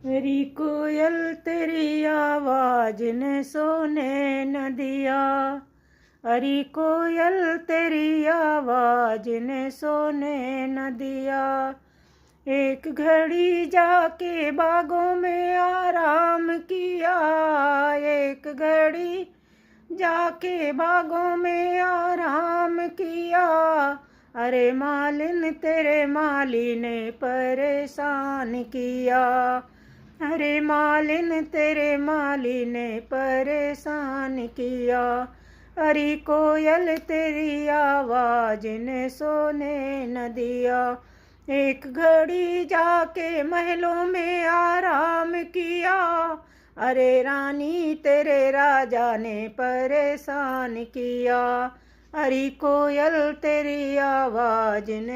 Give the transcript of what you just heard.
मेरी कोयल तेरी आवाज ने सोने न दिया। अरे कोयल तेरी आवाज ने सोने न दिया। एक घड़ी जाके बागों में आराम किया। एक घड़ी जाके बागों में आराम किया। अरे मालिन तेरे माली ने परेशान किया। अरे मालिन तेरे माली ने परेशान किया। अरे कोयल तेरी आवाज ने सोने न दिया। एक घड़ी जाके महलों में आराम किया। अरे रानी तेरे राजा ने परेशान किया। अरे कोयल तेरी आवाज ने